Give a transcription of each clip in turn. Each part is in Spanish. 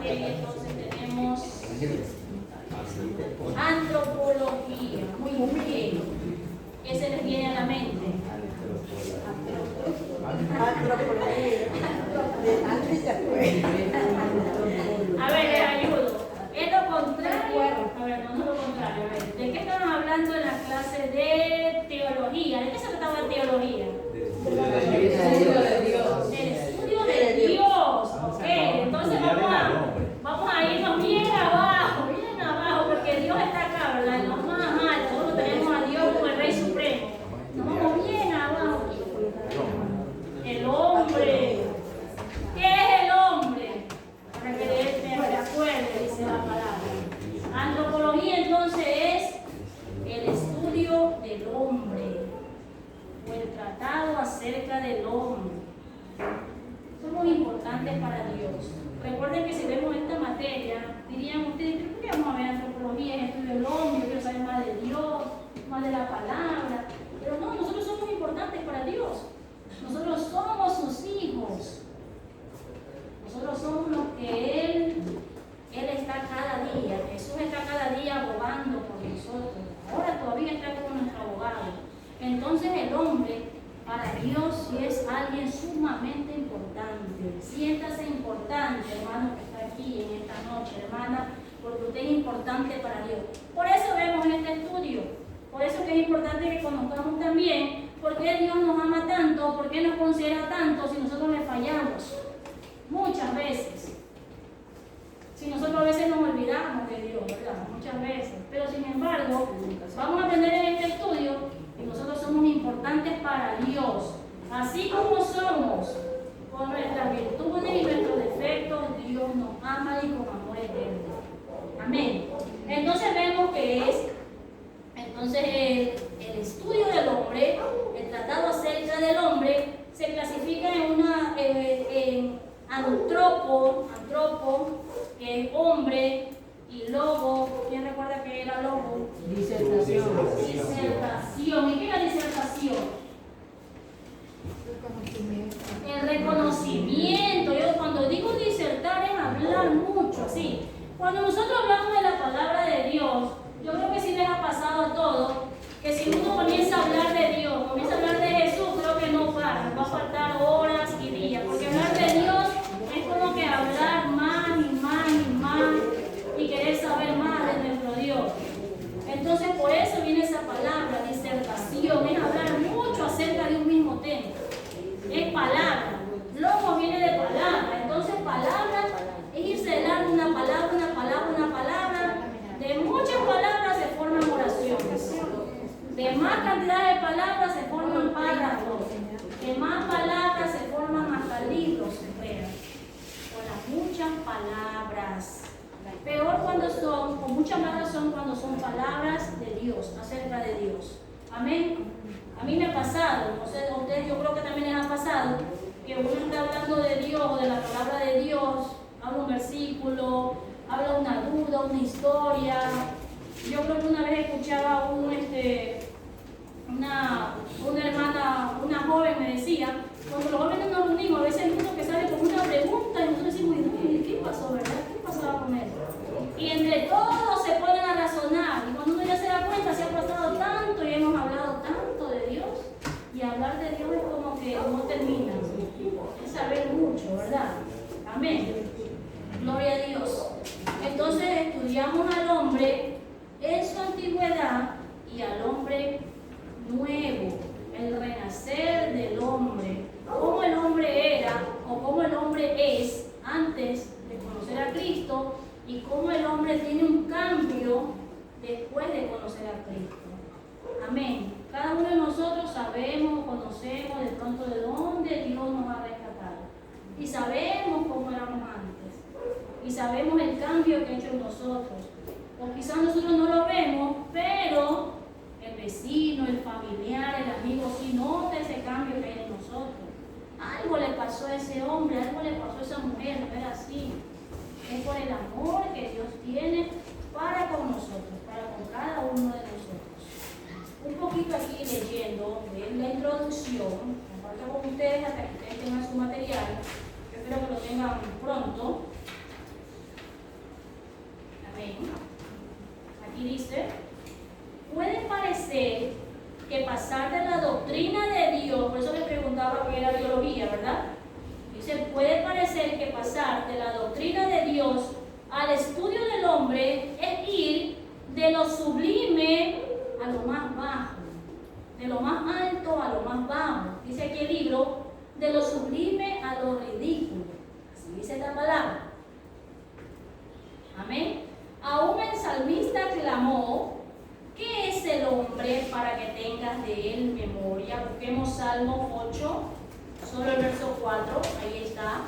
Bien, entonces tenemos antropología. Muy bien. ¿Qué se les viene a la mente? A ver, les ayudo. Es lo contrario. A ver, no es lo contrario. A ver, ¿de qué estamos hablando en la clase de teología? ¿De qué se trataba teología? Del estudio de Dios. Ok, entonces vamos a irnos bien abajo, porque Dios está acá, ¿verdad? En lo más alto. Nosotros tenemos a Dios como el Rey Supremo. Nos vamos bien abajo. El hombre. ¿Qué es el hombre? Para que me recuerde, dice la palabra. Antropología entonces es el estudio del hombre o el tratado acerca del hombre. Son muy importantes para Dios. Recuerden que si vemos esta materia, dirían ustedes, ¿por qué vamos a ver antropología, el estudio del hombre? Yo quiero saber más de Dios, más de la palabra. Pero no, nosotros somos importantes para Dios. Nosotros somos sus hijos. Nosotros somos los que Él está cada día. Jesús está cada día abogando por nosotros. Ahora todavía está como nuestro abogado. Entonces el hombre, para Dios, sí es alguien sumamente importante. Siéntase importante, hermano, que está aquí en esta noche, hermana, porque usted es importante para Dios. Por eso vemos en este estudio. Por eso que es importante que conozcamos también por qué Dios nos ama tanto, por qué nos considera tanto si nosotros le fallamos. Muchas veces. Si nosotros a veces nos olvidamos de Dios, ¿verdad? Muchas veces. Pero sin embargo, vamos a aprender en este estudio que nosotros somos importantes para Dios. Así como somos, con nuestras virtudes y nuestros defectos, Dios nos ama y con amor eterno. Amén. Entonces vemos que es el estudio del hombre, el tratado acerca del hombre, se clasifica en antropo, que es hombre, y logo. ¿Quién recuerda que era logo? Disertación. ¿Y qué es la disertación? El reconocimiento. Yo cuando digo disertar es hablar mucho, así. Cuando nosotros hablamos de la palabra de Dios, yo creo que sí les ha pasado a todos, que si uno comienza a hablar de Dios, comienza a hablar de Jesús, creo que no para, va a faltar horas y días, porque hablar de Dios es como que hablar más y más y más y querer saber más de nuestro Dios. Entonces por eso viene esa palabra, disertación, es hablar mucho acerca de un mismo tema. Es palabra, logo viene de palabra, entonces palabra es irse de largo una palabra. De muchas palabras se forman oraciones. De más cantidad de palabras se forman párrafos. De más palabras se forman hasta libros, se crean. Con las muchas palabras. Peor con muchas palabras son cuando son palabras de Dios, acerca de Dios. Amén. A mí me ha pasado, no sé, a ustedes yo creo que también les ha pasado, que uno está hablando de Dios o de la palabra de Dios, habla un versículo, habla una duda, una historia. Yo creo que una vez escuchaba una hermana, una joven me decía, cuando los jóvenes nos reunimos, a veces hay uno que sale con una pregunta y nosotros decimos, ¿qué pasó, verdad? ¿Qué pasaba con él? Y entre todos se ponen a razonar, y cuando uno ya se da cuenta, se ha pasado tanto y hemos hablado tanto de Dios, y hablar de Dios es como que no termina, es saber mucho, ¿verdad? Amén. Gloria a Dios. Entonces estudiamos al hombre en su antigüedad y al hombre nuevo, el renacer del hombre, cómo el hombre era o cómo el hombre es antes de conocer a Cristo y cómo el hombre tiene un cambio después de conocer a Cristo. Amén. Cada uno de nosotros sabemos, conocemos de pronto de dónde Dios nos ha rescatado y sabemos cómo éramos antes y sabemos el cambio que ha hecho en nosotros. O quizás nosotros no lo vemos, pero el vecino, el familiar, el amigo sí nota ese cambio que hay en nosotros. Algo le pasó a ese hombre, algo le pasó a esa mujer, no era así. Es por el amor que Dios tiene para con nosotros, para con cada uno de nosotros. Un poquito aquí leyendo la introducción, comparto con ustedes hasta que ustedes tengan su material. Yo espero que lo tengan pronto. dice, puede parecer que pasar de la doctrina de Dios, por eso le preguntaba qué era teología, ¿verdad? Dice, puede parecer que pasar de la doctrina de Dios al estudio del hombre es ir de lo sublime a lo más bajo, de lo más alto a lo más bajo. Dice aquí el libro, de lo sublime a lo ridículo. Así dice la palabra. Amén. Aún el salmista clamó, ¿qué es el hombre para que tengas de él memoria? Busquemos Salmo 8, solo el verso 4, ahí está.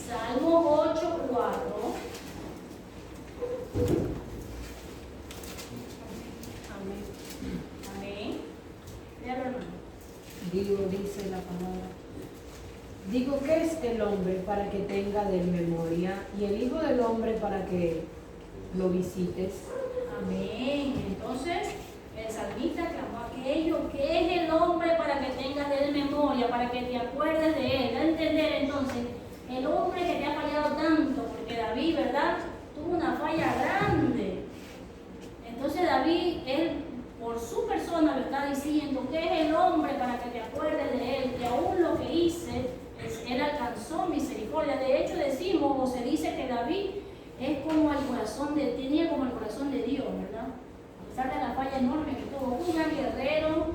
Salmo 8, 4. Amén. Amén. Léalo, hermano. Dice la palabra. Digo, ¿qué es el hombre para que tenga de él memoria? Y el Hijo del Hombre para que lo visites. Amén. Entonces, el salmista clamó aquello, ¿qué es el hombre para que tengas de él memoria, para que te acuerdes de él? Da a entender entonces, el hombre que te ha fallado tanto, porque David, ¿verdad?, tuvo una falla grande. Entonces David, él por su persona lo está diciendo, ¿qué es el hombre para que te acuerdes de él? Que aún lo que hice, él alcanzó misericordia. De hecho decimos, o se dice que David es como el corazón tenía como el corazón de Dios, ¿verdad? A pesar de la falla enorme que tuvo, un gran guerrero,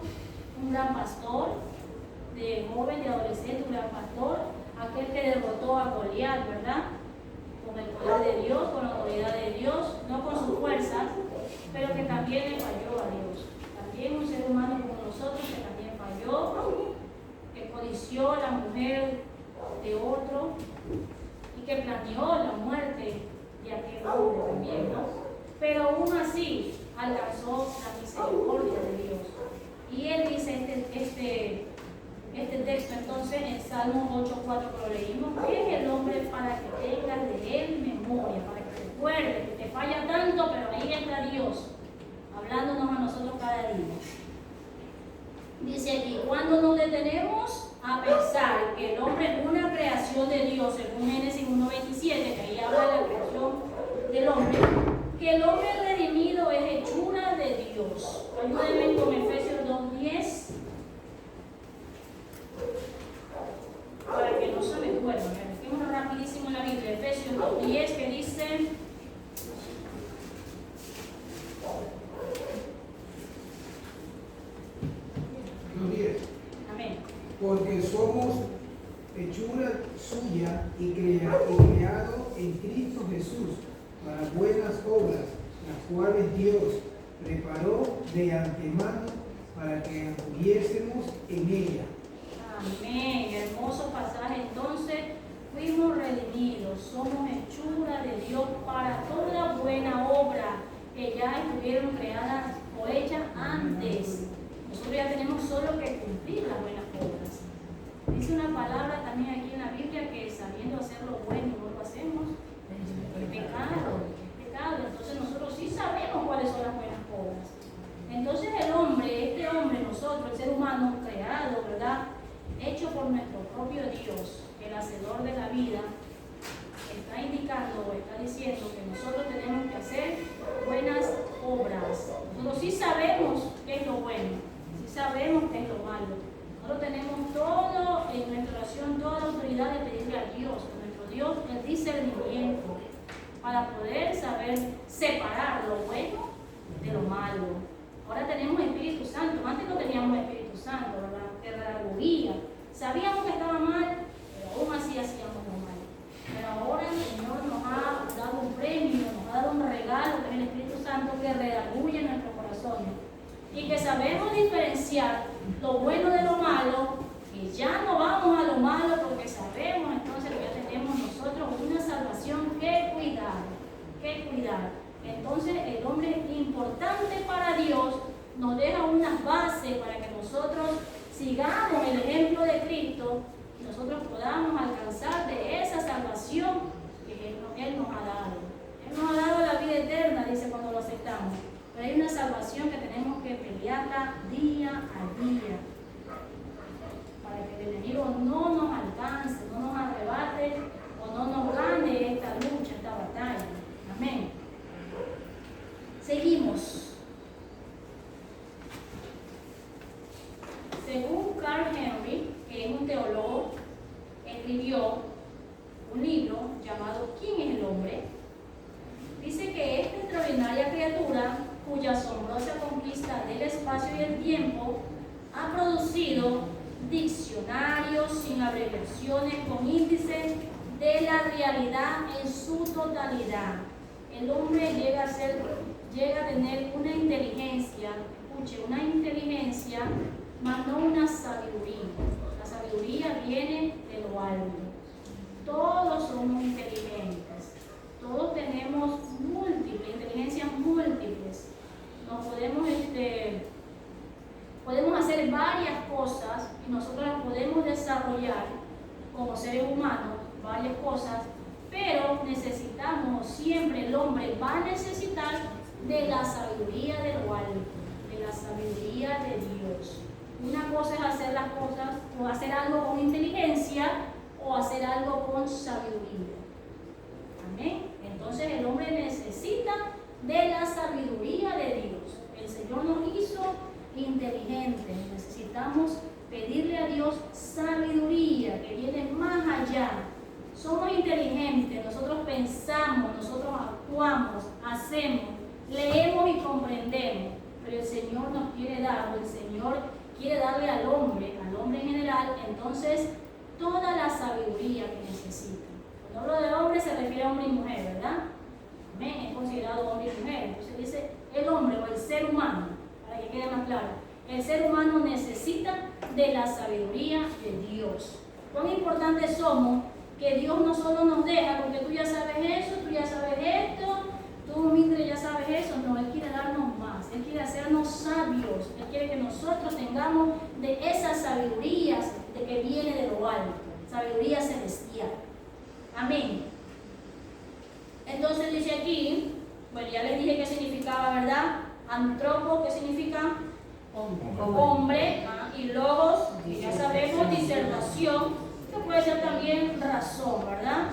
un gran pastor, de joven, de adolescente, un gran pastor, aquel que derrotó a Goliat, ¿verdad? Con el poder de Dios, con la autoridad de Dios, no con sus fuerzas, pero que también le falló a Dios. También un ser humano como nosotros que también falló, que codició a la mujer de otro y que planeó la muerte de aquel hombre también, ¿no? Pero aún así alcanzó la misericordia de Dios. Y él dice este texto entonces en Salmo 8:4 que lo leímos, ¿qué es el hombre para que tengas de él memoria, para que recuerdes que te falla tanto, pero ahí está Dios hablándonos a nosotros cada día? Dice aquí, cuando nos detenemos a pensar que el hombre es una creación de Dios, según Génesis 1:27, que ahí habla de la creación del hombre, que el hombre redimido es hechura de Dios. Ayúdenme con Efesios 2:10, para que no se me duerma. Busquemos rapidísimo en la Biblia, Efesios 2:10, que dice... Amén. Porque somos hechura suya y creado en Cristo Jesús para buenas obras, las cuales Dios preparó de antemano para que anduviésemos en ella. Amén. Hermoso pasaje. Entonces, fuimos redimidos, somos hechura de Dios para toda buena obra que ya estuvieron creadas o hechas antes. Nosotros ya tenemos solo que cumplir las buenas obras. Dice una palabra también aquí en la Biblia que sabiendo hacer lo bueno no lo hacemos, es pecado, es pecado. Entonces nosotros sí sabemos cuáles son las buenas obras. Entonces el hombre, este hombre, nosotros, el ser humano creado, ¿verdad?, hecho por nuestro propio Dios, el hacedor de la vida, está indicando o está diciendo que nosotros tenemos que hacer buenas obras. Nosotros sí sabemos qué es lo bueno, sí sabemos qué es lo malo. Nosotros tenemos todo en nuestra oración, toda la autoridad de pedirle a Dios, a nuestro Dios, el discernimiento para poder saber separar lo bueno de lo malo. Ahora tenemos Espíritu Santo, antes no teníamos Espíritu Santo, ¿verdad?, que redarguía. Sabíamos que estaba mal, pero aún así hacíamos lo malo. Pero ahora el Señor nos ha dado un premio, nos ha dado un regalo, que es el Espíritu Santo, que redarguye en nuestros corazones. Y que sabemos diferenciar lo bueno de lo malo, y ya no vamos a lo malo porque sabemos entonces que ya tenemos nosotros una salvación que cuidar, que cuidar. Entonces el hombre es importante para Dios, nos deja unas bases para que nosotros sigamos el ejemplo de Cristo y nosotros podamos alcanzar de esa salvación que Él nos ha dado. Él nos ha dado la vida eterna, dice, cuando lo aceptamos. Pero hay una salvación que tenemos que pelearla día a día para que el enemigo no nos alcance, no nos arrebate o no nos gane esta lucha, esta batalla. Amén. Seguimos. abreviaciones con índice de la realidad en su totalidad. El hombre llega a tener una inteligencia, escuche, una inteligencia, mas no una sabiduría. La sabiduría viene de lo alto. Todos somos inteligentes, todos tenemos inteligencias múltiples. Nos podemos hacer varias cosas y nosotros las podemos desarrollar como seres humanos, varias cosas, pero necesitamos, siempre el hombre va a necesitar de la sabiduría de lo alto, de la sabiduría de Dios. Una cosa es hacer las cosas o hacer algo con inteligencia o hacer algo con sabiduría. Amén. Entonces el hombre necesita de la sabiduría de Dios. El Señor nos hizo inteligentes. Necesitamos pedirle a Dios sabiduría que viene más allá. Somos inteligentes, nosotros pensamos, nosotros actuamos, hacemos, leemos y comprendemos. Pero el Señor nos quiere dar, o el Señor quiere darle al hombre en general, entonces toda la sabiduría que necesita. Cuando hablo de hombre se refiere a hombre y mujer, ¿verdad? Amén, es considerado hombre y mujer. Entonces dice el hombre o el ser humano, para que quede más claro. El ser humano necesita de la sabiduría de Dios. Cuán importantes somos que Dios no solo nos deja porque tú ya sabes eso, tú ya sabes esto, tú, Mitre, ya sabes eso. No, Él quiere darnos más. Él quiere hacernos sabios. Él quiere que nosotros tengamos de esas sabidurías de que viene de lo alto. Sabiduría celestial. Amén. Entonces dice aquí, bueno, ya les dije qué significaba, ¿verdad? Antropo, ¿qué significa? Hombre. Y logos, que ya sabemos, disertación, que puede ser también razón, ¿verdad?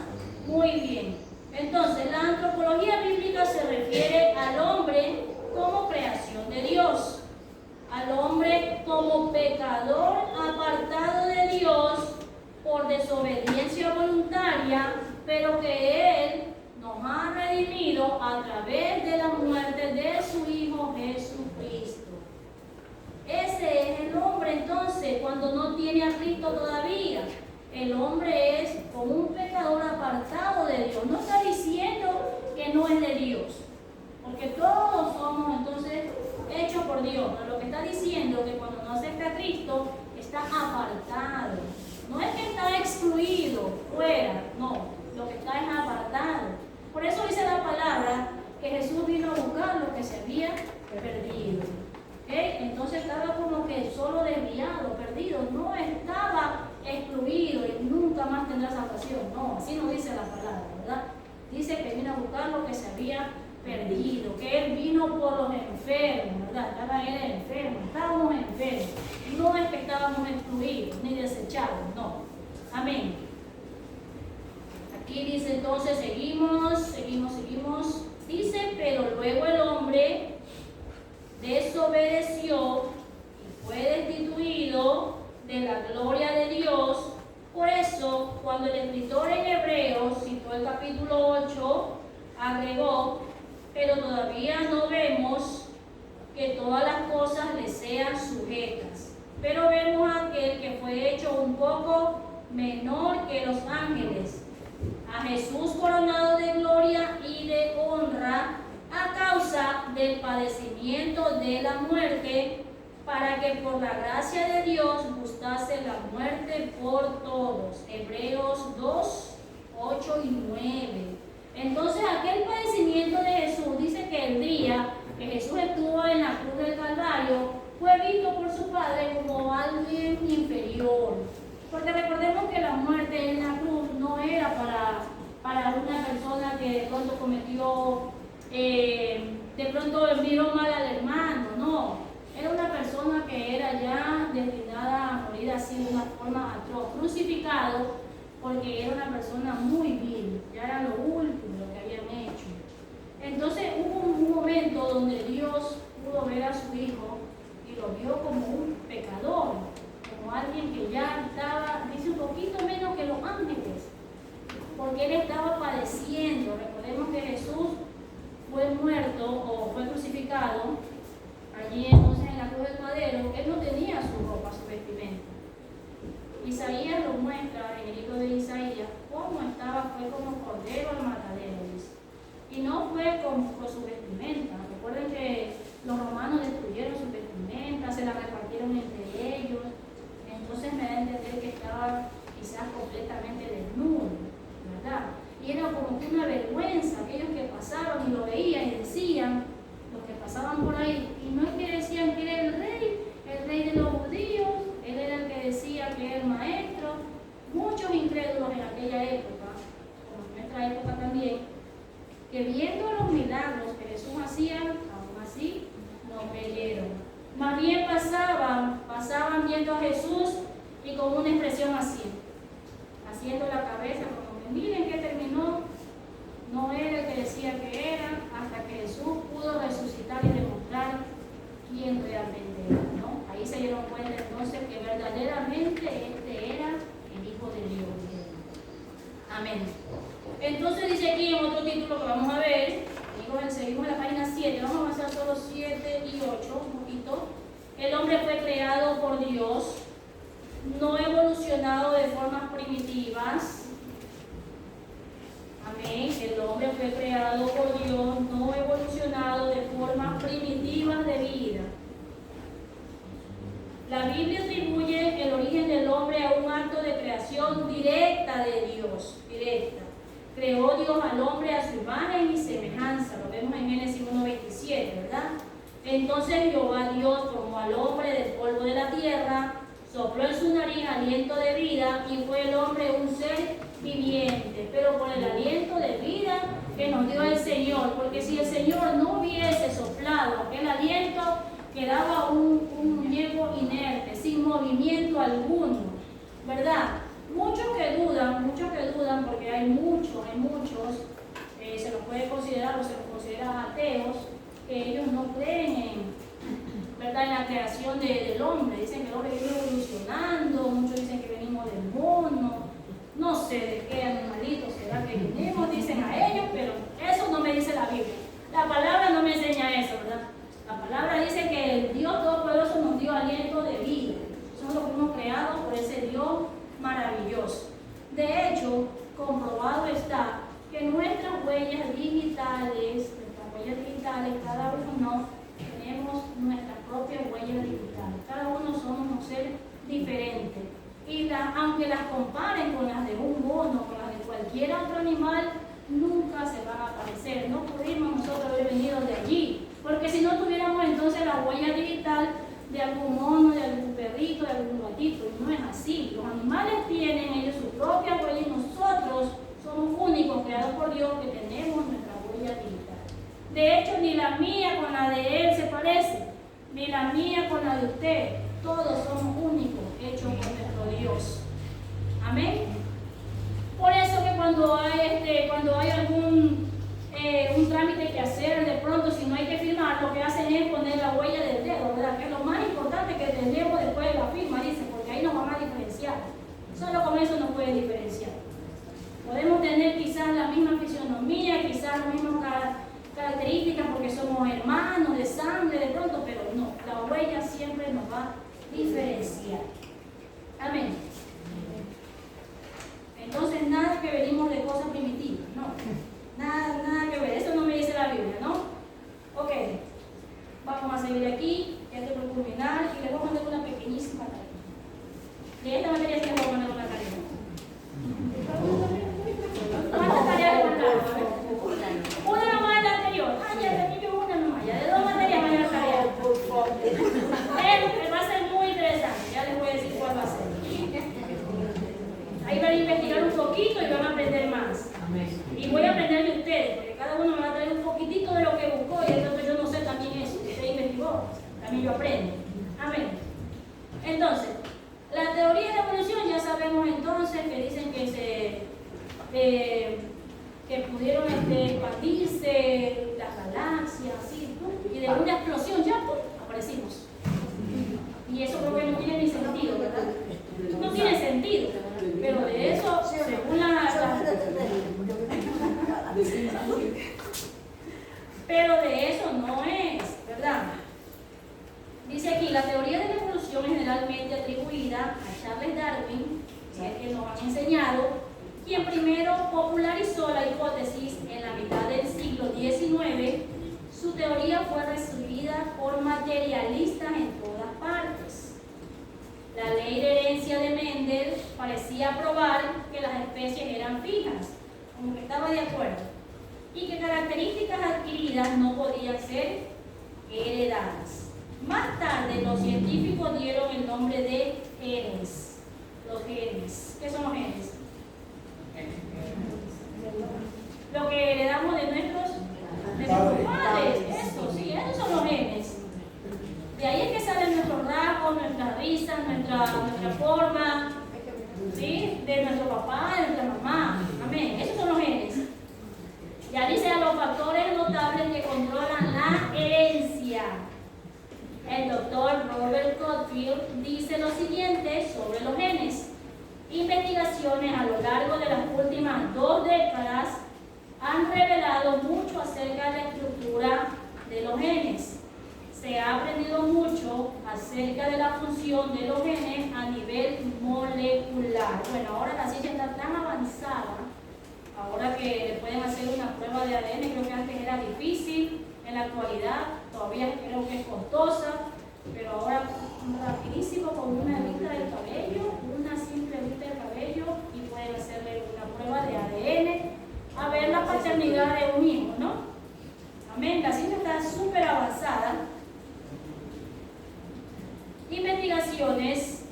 Muy bien. Entonces, la antropología bíblica se refiere al hombre como creación de Dios, al hombre como pecador apartado de Dios por desobediencia voluntaria, pero que Él nos ha redimido a través de la muerte de su Hijo Jesucristo. Ese es el hombre entonces cuando no tiene a Cristo todavía. El hombre es como un pecador apartado de Dios. No está diciendo que no es de Dios, porque todos somos entonces hechos por Dios. Pero lo que está diciendo es que cuando no acepta a Cristo está apartado. No es que está excluido, fuera, no. Lo que está es apartado. Por eso dice la palabra que Jesús vino a buscar lo que se había perdido. Entonces estaba como que solo desviado, perdido, no estaba excluido y nunca más tendrá salvación. No, así no dice la palabra, ¿verdad? Dice que vino a buscar lo que se había perdido, que Él vino por los enfermos, ¿verdad? Estaba Él enfermo, estábamos enfermos. No es que estábamos excluidos ni desechados, no. Amén. Aquí dice entonces, seguimos. Dice, pero luego el hombre desobedeció y fue destituido de la gloria de Dios. Por eso, cuando el escritor en Hebreos citó el capítulo 8, agregó, pero todavía no vemos que todas las cosas le sean sujetas, pero vemos a aquel que fue hecho un poco menor que los ángeles, a Jesús coronado de gloria y de honra a causa del padecimiento de la muerte, para que por la gracia de Dios gustase la muerte por todos. Hebreos 2, 8 y 9. Entonces aquel padecimiento de Jesús dice que el día que Jesús estuvo en la cruz del Calvario fue visto por su Padre como alguien inferior. Porque recordemos que la muerte en la cruz no era para una persona que de pronto cometió, de pronto miró mal al hermano, no. Era una persona que era ya destinada a morir así de una forma atroz, crucificado, porque era una persona muy vil, ya era lo último lo que habían hecho. Entonces hubo un momento donde Dios pudo ver a su Hijo y lo vio como un pecador, como alguien que ya estaba, dice, un poquito menos que los ángeles, porque él estaba padeciendo. Recordemos que Jesús fue muerto o fue crucificado allí entonces en la cruz del madero. Él no tenía su ropa, su vestimenta. Isaías lo muestra que viendo los milagros que Jesús hacía, aún así no creyeron. Más bien pasaban viendo a Jesús y con una expresión así, haciendo la cabeza como que miren que terminó, no era el que decía que era, hasta que Jesús pudo resucitar y demostrar quién realmente era, ¿no? Ahí se dieron cuenta entonces que verdaderamente este era el Hijo de Dios. Amén. Entonces dice aquí en otro título que vamos a ver, seguimos en la página 7, vamos a avanzar solo 7 y 8, un poquito. El hombre fue creado por Dios, no evolucionado de formas primitivas. Amén. El hombre fue creado por Dios, no evolucionado de formas primitivas de vida. La Biblia atribuye el origen del hombre a un acto de creación directa de Dios, directa. Creó Dios al hombre a su imagen y semejanza, lo vemos en Génesis 1:27, ¿verdad? Entonces Jehová Dios formó al hombre del polvo de la tierra, sopló en su nariz aliento de vida y fue el hombre un ser viviente, pero por el aliento de vida que nos dio el Señor, porque si el Señor no hubiese soplado aquel aliento, quedaba un muñeco inerte, sin movimiento alguno, ¿verdad? Muchos que dudan, porque hay muchos, se los puede considerar o se los considera ateos, que ellos no creen ¿verdad? En la creación del hombre. Dicen que el hombre viene evolucionando, muchos dicen que venimos del mono, no sé de qué animalito será que venimos, dicen a ellos, pero eso no me dice la Biblia. La palabra no me enseña eso, ¿verdad? La palabra dice que el Dios Todopoderoso nos dio aliento de vida. Nosotros fuimos creados por ese Dios maravilloso. De hecho, comprobado está que nuestras huellas digitales, cada uno tenemos nuestras propias huellas digitales. Cada uno somos un ser diferente. Y aunque las comparen con las de un mono, con las de cualquier otro animal, nunca se van a parecer. No pudimos nosotros haber venido de allí, porque si no tuviéramos entonces la huella digital de algún mono, de algún perrito, de algún gatito. Y no es así. Los animales tienen ellos su propia huella y nosotros somos únicos, creados por Dios, que tenemos nuestra huella digital. De hecho, ni la mía con la de él se parece, ni la mía con la de usted. Todos somos únicos, hechos por nuestro Dios. Amén. Por eso que cuando hay algún un trámite que hacer, de pronto si no hay que firmar, lo que hacen es poner la huella del dedo, ¿verdad? Que es lo más importante que tenemos después de la firma, dicen, porque ahí nos van a diferenciar. Solo con eso nos puede diferenciar. Podemos tener quizás la misma fisionomía, quizás las mismas características porque somos hermanos de sangre de pronto, pero no, la huella siempre nos va a diferenciar. Amén. Entonces nada que venimos de cosas primitivas, no. Nada que ver, eso no me dice la Biblia, ¿no? Ok, vamos a seguir aquí, ya estoy por culminar y les voy a mandar una pequeñísima tarea. De esta materia sí les voy a mandar una tarea. ¿Cuántas tareas le mandaron? Una nomás de la anterior. Ya tenía yo una nomás, ya de 2 materias van a dar tarea. Va a ser muy interesante, ya les voy a decir cuál va a ser. Ahí van a investigar un poquito y van a aprender más. Y voy a aprender de ustedes, porque cada uno me va a traer un poquitito de lo que buscó y entonces yo no sé también eso. Usted investigó, también yo aprendo. Amén. Entonces, la teoría de la evolución ya sabemos entonces que dicen que pudieron expandirse las galaxias, así, y de una explosión ya aparecimos. Y eso creo que no tiene ni sentido, ¿verdad? No tiene sentido, pero de eso, según pero de eso no es, ¿verdad? Dice aquí, la teoría de la evolución es generalmente atribuida a Charles Darwin, que nos han enseñado, quien primero popularizó la hipótesis en la mitad del siglo XIX. Su teoría fue recibida por materialistas en todas partes. La ley de herencia de Mendel parecía probar que las especies eran fijas, como que estaba de acuerdo, y que características adquiridas no podían ser heredadas. Más tarde, los científicos dieron el nombre de genes. Los genes. ¿Qué son los genes? Lo que heredamos de nuestros nuestros padres. Eso, sí, esos son los genes. De ahí es que salen nuestros rasgos, nuestras risas, nuestra forma, ¿sí? De nuestro papá, de nuestra mamá. Amén. Esos son los genes. Ya dice a los factores notables que controlan la herencia. El doctor Robert Cotfield dice lo siguiente sobre los genes. Investigaciones a lo largo de las últimas 2 décadas han revelado mucho acerca de la estructura de los genes. Se ha aprendido mucho acerca de la función de los genes a nivel molecular. Bueno, ahora la ciencia está tan avanzada, ahora que le pueden hacer una prueba de ADN, creo que antes era difícil, en la actualidad todavía creo que es costosa, pero ahora rapidísimo con una vista del cabello, una simple vista del cabello, y pueden hacerle una prueba de ADN a ver la paternidad de un hijo, ¿no? Amén, la ciencia está súper avanzada. Investigaciones,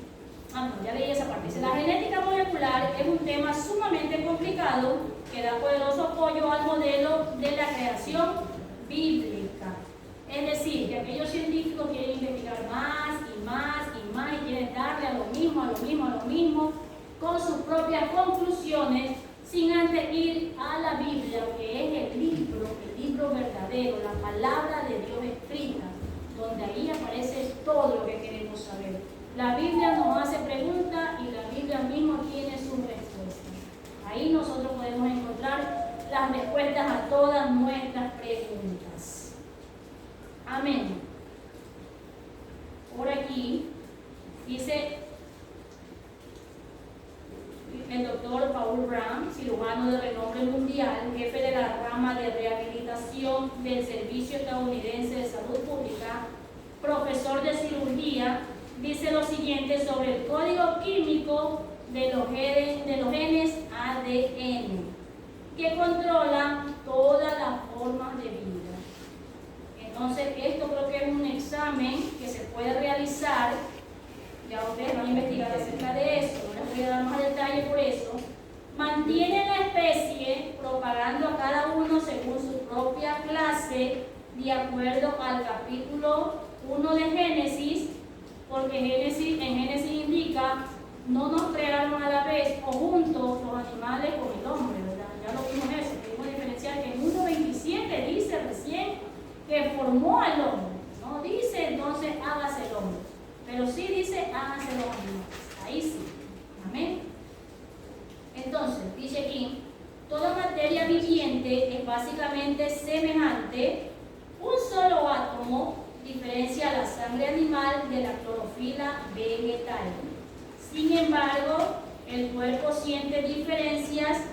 ya leí esa parte. Dice, la genética molecular es un tema sumamente complicado que da poderoso apoyo al modelo de la creación bíblica. Es decir, que aquellos científicos quieren investigar más y más y más y quieren darle a lo mismo, con sus propias conclusiones, sin antes ir a la Biblia, que es el libro verdadero, la palabra de Dios escrita, donde ahí aparece todo lo que queremos saber. La Biblia nos hace preguntas y la Biblia misma tiene sus respuestas. Ahí nosotros podemos encontrar las respuestas a todas nuestras preguntas. Amén. Por aquí dice el doctor Paul Brown, cirujano de renombre mundial, jefe de la rama de rehabilitación del Servicio Estadounidense de Salud Pública, profesor de cirugía, dice lo siguiente sobre el código químico de los genes ADN, que controlan todas las formas de vida. Entonces, esto creo que es un examen que se puede realizar. Ya ustedes van a investigar acerca de eso, no les voy a dar más detalle por eso. Mantienen la especie propagando a cada uno según su propia clase, de acuerdo al capítulo 1 de Génesis, porque en Génesis indica, no nos crearon a la vez o juntos los animales con el hombre, ¿verdad? Ya lo vimos eso, tenemos que diferenciar que en 1.27 dice recién que formó al hombre, no dice entonces hágase el hombre. Pero sí dice, háganse los animales. Ahí sí. Amén. Entonces, dice aquí, toda materia viviente es básicamente semejante. Un solo átomo diferencia la sangre animal de la clorofila vegetal. Sin embargo, el cuerpo siente diferencias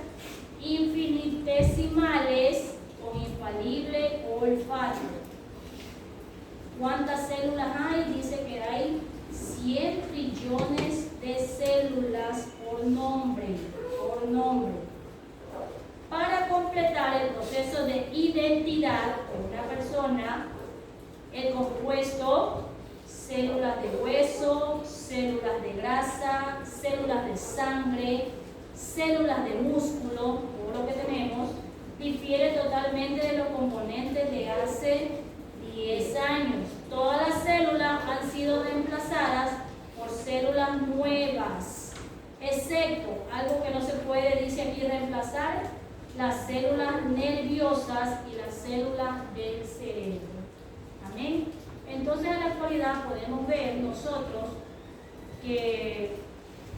infinitesimales con infalible olfato. ¿Cuántas células hay? Dice que hay 100 trillones de células por nombre. Para completar el proceso de identidad de una persona, el compuesto, células de hueso, células de grasa, células de sangre, células de músculo, todo lo que tenemos, difiere totalmente de los componentes de hace 10 años. Todas las células han sido reemplazadas por células nuevas, excepto algo que no se puede, dice aquí, reemplazar, las células nerviosas y las células del cerebro. Amén. Entonces, en la actualidad podemos ver nosotros que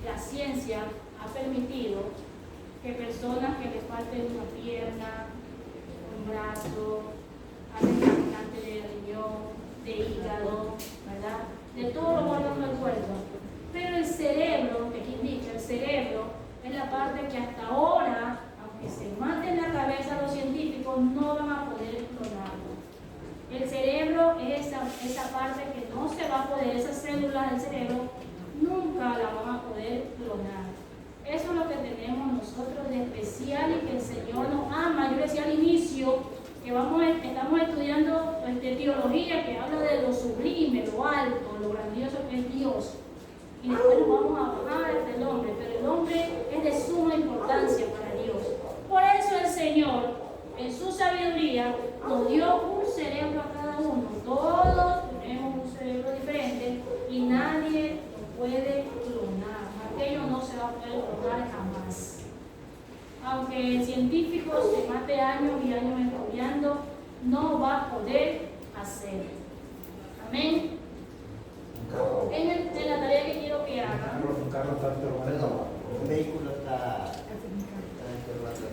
la ciencia ha permitido que personas que les falten una pierna, un brazo, alguien trasplante de riñón, de hígado, ¿verdad? De todos los órganos del cuerpo. Pero el cerebro, que aquí indica, el cerebro es la parte que hasta ahora, aunque se maten la cabeza los científicos, no van a poder clonarlo. El cerebro es esa parte que no se va a poder, esas células del cerebro nunca la van a poder clonar. Eso es lo que tenemos nosotros de especial y que el Señor nos ama. Yo decía al inicio que estamos estudiando teología que habla de lo sublime, lo alto, lo grandioso que es Dios. Y después nos vamos a bajar del hombre, pero el hombre es de suma importancia para Dios. Por eso el Señor, en su sabiduría, sabiduría nos dio un cerebro a cada uno. Todos tenemos un cerebro diferente y nadie lo puede clonar. Aquello no se va a poder clonar jamás. Aunque el científico se mate años y años estudiando, no va a poder hacerlo. Amén. En la tarea que quiero que hagan. Un carro está interrogando. Perdón, un vehículo está interrogando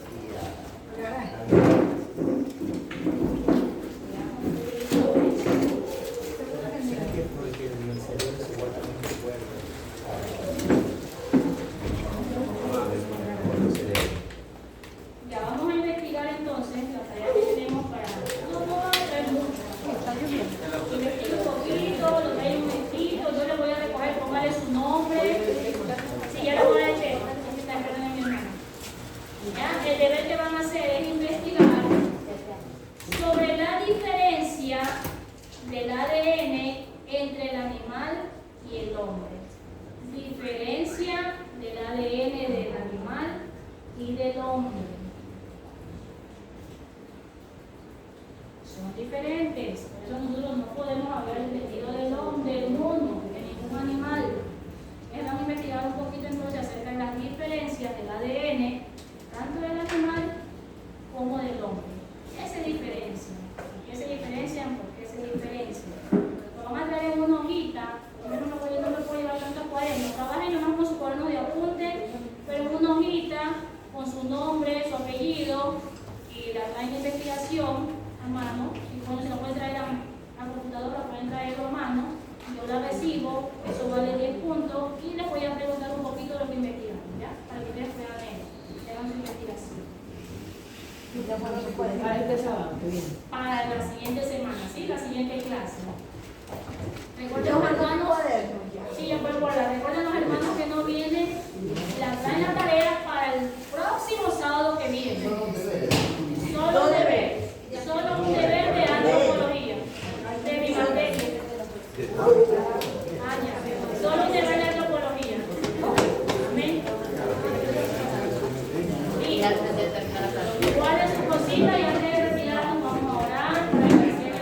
porque el cerebro se guarda en un recuerdo. Ya vamos a investigar entonces la tarea que tenemos para. No va a traer mucho. Investigo un poquito, lo traigo un momentito, yo le voy a recoger, póngale su nombre. Si ya lo voy a decir, está esperando a mi hermana. Ya, el deber que van a hacer es investigar sobre la diferencia del ADN entre el animal y el hombre. Diferencia del ADN del animal y del hombre. Son diferentes, por eso nosotros no podemos hablar del vestido del hombre, del mono, de ningún animal. Vamos a investigar un poquito entonces acerca de las diferencias del ADN, tanto del animal como del hombre. ¿Qué se diferencian? ¿Por qué se diferencian? ¿Por qué se diferencian? Lo van a traer en una hojita, yo no me puedo llevar tantos cuadernos, trabajen nomás con su cuaderno de apunte, pero en una hojita con su nombre, su apellido y la traen de investigación a mano, y cuando se lo pueden traer a computadora, pueden traerlo a mano, yo la recibo, eso vale 10 puntos, y les voy a preguntar un poquito de lo que investigaron, ¿ya? Para que ustedes puedan hagan su investigación. Para este sábado, que viene. Para la siguiente semana, ¿sí? La siguiente clase. Recuerden, hermanos, sí, yo puedo guardar